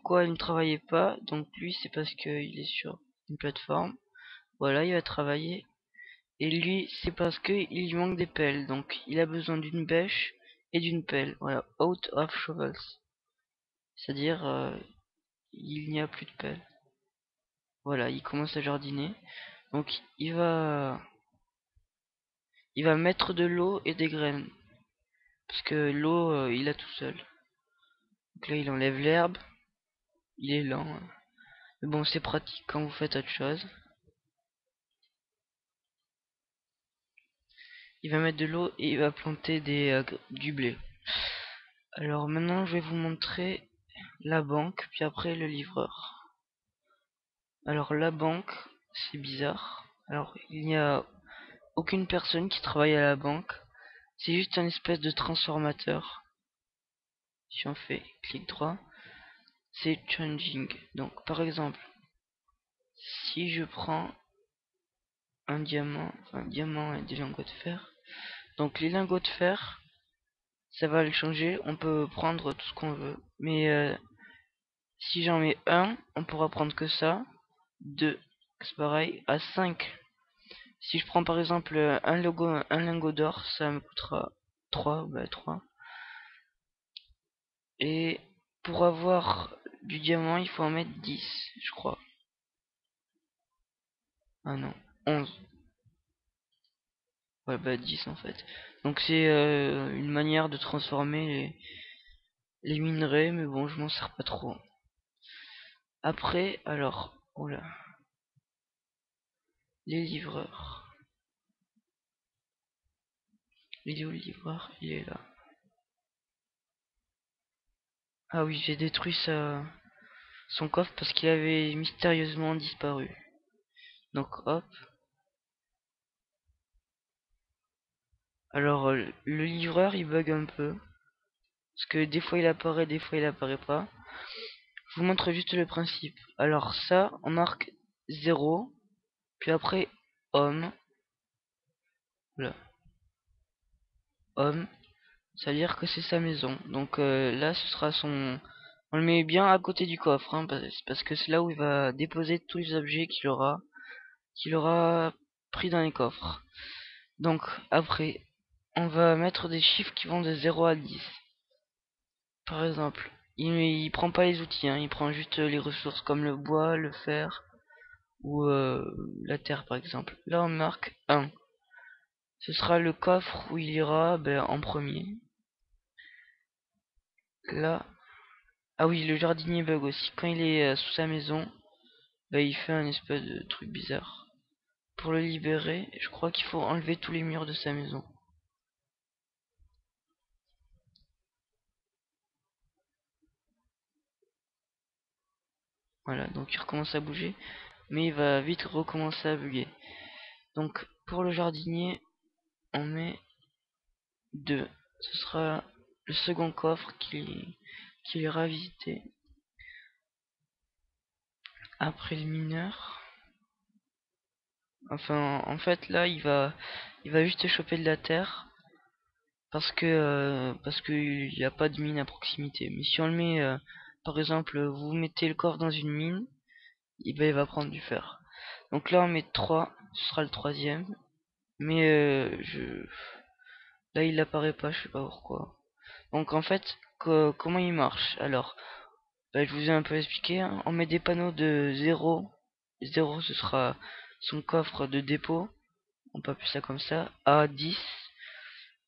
pourquoi il ne travaillait pas. Donc lui, c'est parce qu'il est sur une plateforme. Voilà, il va travailler. Et lui, c'est parce qu'il lui manque des pelles. Donc il a besoin d'une bêche et d'une pelle. Voilà, out of shovels. C'est-à-dire, il n'y a plus de pelle. Voilà, il commence à jardiner. Donc il va mettre de l'eau et des graines. Parce que l'eau, il a tout seul. Donc là, il enlève l'herbe. Il est lent, hein. Mais bon, c'est pratique quand vous faites autre chose. Il va mettre de l'eau et il va planter du blé. Alors maintenant, je vais vous montrer la banque, puis après le livreur. Alors la banque, c'est bizarre. Alors il n'y a aucune personne qui travaille à la banque. C'est juste un espèce de transformateur. Si on fait clic droit, c'est changing. Donc par exemple, si je prends un diamant et des lingots de fer. Donc les lingots de fer, ça va le changer. On peut prendre tout ce qu'on veut. Mais si j'en mets un, on pourra prendre que ça. 2, c'est pareil. À 5, si je prends par exemple un lingot d'or, ça me coûtera 3. Bah 3. Et pour avoir du diamant, il faut en mettre 10, je crois. Ah non, 11. Ouais, bah 10 en fait. Donc c'est une manière de transformer les minerais, mais bon, je m'en sers pas trop. Après, alors, oula, les livreurs. Il est où le livreur? Il est là. Ah oui, j'ai détruit son coffre parce qu'il avait mystérieusement disparu. Donc hop. Alors le livreur il bug un peu. Parce que des fois il apparaît, des fois il apparaît pas. Je vous montre juste le principe. Alors ça, on marque 0. Puis après, homme. Voilà. Homme. Ça veut dire que c'est sa maison. Donc là, ce sera son... On le met bien à côté du coffre, hein, parce que c'est là où il va déposer tous les objets qu'il aura pris dans les coffres. Donc après, on va mettre des chiffres qui vont de 0 à 10. Par exemple, il prend pas les outils, hein, il prend juste les ressources comme le bois, le fer ou la terre par exemple. Là on marque 1. Ce sera le coffre où il ira en premier. Là, ah oui, le jardinier bug aussi. Quand il est sous sa maison, il fait un espèce de truc bizarre. Pour le libérer, je crois qu'il faut enlever tous les murs de sa maison. Voilà, donc il recommence à bouger, mais il va vite recommencer à bugger. Donc pour le jardinier, on met 2. Ce sera le second coffre qu'il ira visiter. Après le mineur. Enfin, en fait, là, il va juste choper de la terre parce que il n'y a pas de mine à proximité. Mais si on le met, par exemple, vous mettez le coffre dans une mine, il va prendre du fer. Donc là, on met 3, ce sera le troisième. Mais là, il apparaît pas, je sais pas pourquoi. Donc en fait, comment il marche? Alors, je vous ai un peu expliqué, hein. On met des panneaux de 0. 0 ce sera son coffre de dépôt. On peut appeler ça comme ça. À 10.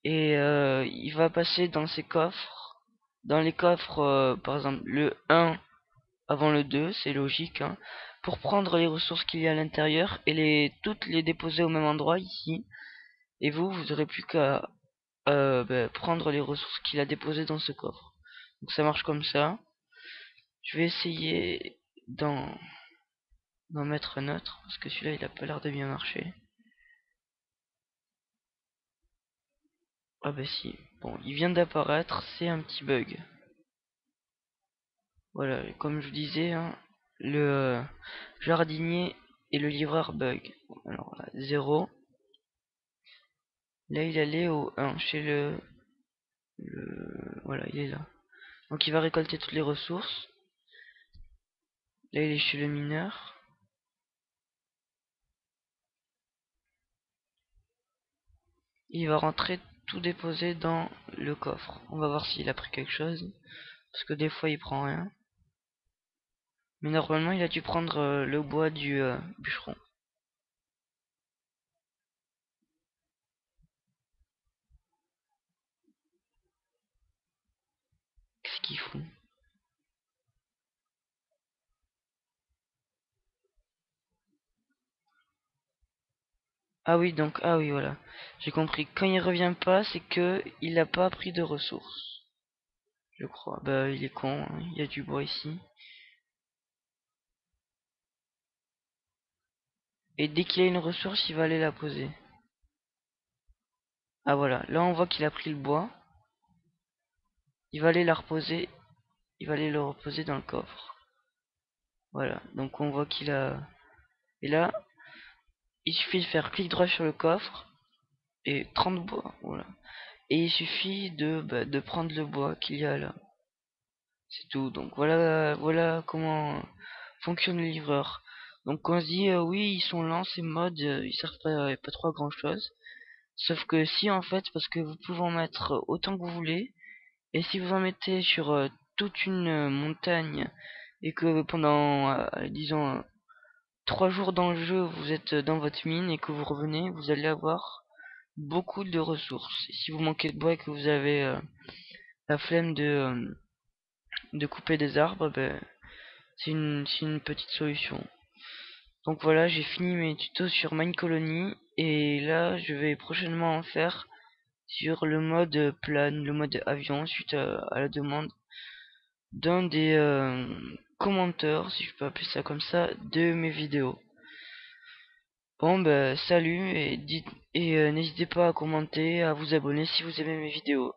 Et il va passer dans ses coffres. Dans les coffres, par exemple, le 1 avant le 2, c'est logique, hein, pour prendre les ressources qu'il y a à l'intérieur et toutes les déposer au même endroit ici. Et vous aurez plus qu'à prendre les ressources qu'il a déposées dans ce coffre. Donc ça marche comme ça. Je vais essayer d'en mettre un autre, parce que celui-là il a pas l'air de bien marcher. Ah bah si, bon, il vient d'apparaître, c'est un petit bug. Voilà, comme je vous disais, hein, le jardinier et le livreur bug. Bon, alors là, 0. Là il allait au 1, chez voilà, il est là. Donc il va récolter toutes les ressources. Là il est chez le mineur. Il va rentrer tout déposer dans le coffre. On va voir s'il a pris quelque chose. Parce que des fois il prend rien. Mais normalement il a dû prendre le bois du bûcheron. Qu'est-ce qu'il fout? Ah oui, donc, ah oui, voilà. J'ai compris. Quand il revient pas, c'est que il a pas pris de ressources. Je crois. Bah, il est con, hein. Il y a du bois ici. Et dès qu'il a une ressource, il va aller la poser. Ah voilà. Là, on voit qu'il a pris le bois. Il va aller la reposer. Il va aller le reposer dans le coffre. Voilà. Donc, on voit qu'il a... Et là, il suffit de faire clic droit sur le coffre. Et 30 bois. Voilà. Et il suffit de prendre le bois qu'il y a là. C'est tout. Donc voilà comment fonctionne le livreur. Donc quand on se dit oui ils sont lents ces modes, ils servent pas trop à grand chose. Sauf que si en fait parce que vous pouvez en mettre autant que vous voulez. Et si vous en mettez sur toute une montagne et que pendant disons 3 jours dans le jeu vous êtes dans votre mine et que vous revenez, vous allez avoir beaucoup de ressources. Et si vous manquez de bois et que vous avez la flemme de couper des arbres, ben c'est une petite solution. Donc voilà, j'ai fini mes tutos sur Minecolony et là je vais prochainement en faire sur le mode plane, le mode avion suite à la demande d'un des commenteurs, si je peux appeler ça comme ça, de mes vidéos. Bon bah salut et n'hésitez pas à commenter, à vous abonner si vous aimez mes vidéos.